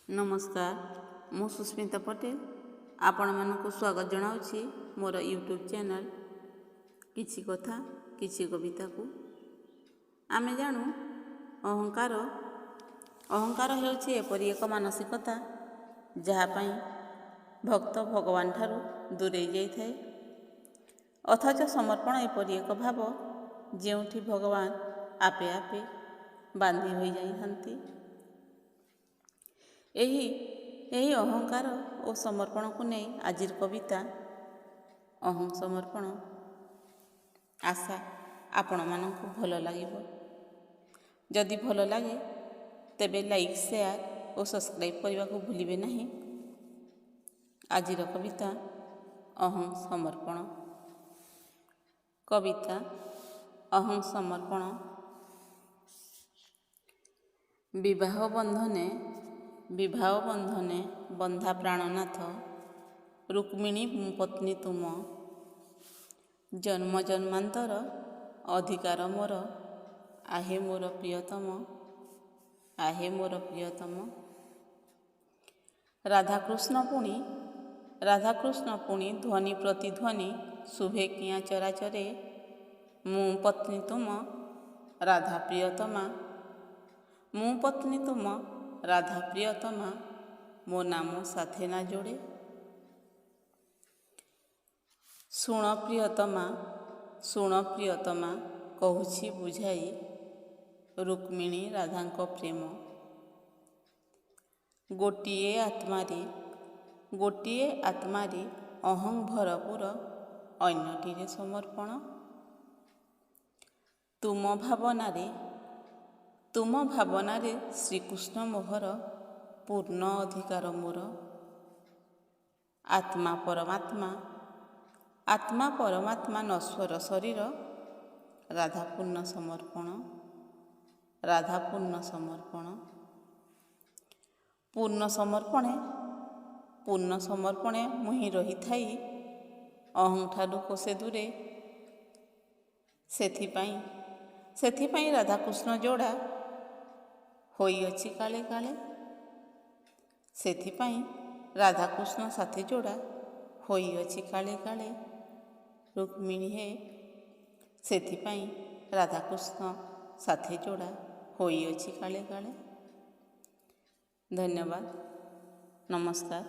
नमस्कार मु सुस्मिता पटेल आपण मानक स्वागत जनाऊँगी मोर यूट्यूब चैनल किछि कथा किछि कविता को आमे जानू अहंकार अहंकार हेउछि एपरि एक मानसिकता जहाँपाई भक्त भगवान ठारू दूरे जाइए अथच समर्पण एपरि एक भाव जेउठी भगवान आपे आपे बांधी हो जाइथांती। यही अहंकार और समर्पण को नहीं आजिर कविता अहं समर्पण। आशा आपण मानकु भल लागिबो। जदि भल लागे तेबे लाइक शेयर और सब्सक्राइब करने को भूलिबे नहीं। आजिर कविता अहं समर्पण। कविता अहं समर्पण। विवाह बंधने बंधा प्राणनाथ रुक्मिणी पत्नी तुम जन्म जन्मांतर अधिकार मोर आहे मोर प्रियतम आहे मोर प्रियतम। राधाकृष्ण पुणी ध्वनि प्रतिध्वनि शुभे किया चराचरे मु पत्नी तुम राधा प्रियतमा मु पत्नी तुम राधा प्रियतमा मो नाम साथे ना जोड़े। शुण प्रियतमा कहूछि बुझाई रुक्मिणी राधांक प्रेम। गोटिए आत्मारी अहं भरपूर अन्यटिरे समर्पण। तुम भावनारे श्रीकृष्ण मोहर पूर्ण अधिकार मोर। आत्मा परमात्मा नश्वर शरीर राधा पूर्ण समर्पण। राधा पूर्ण समर्पण। पूर्ण समर्पणे मुहि रही थाई अहं ठारू कोसे दूरे। सेथिपाई राधाकृष्ण जोड़ा होई अछि काले काले। सेथिपाई राधाकृष्ण साथी जोड़ा होई अछि काले काले। रुक्मिणी हे सेथिपाई राधाकृष्ण साथी जोड़ा होई अछि काले काले। धन्यवाद। नमस्कार।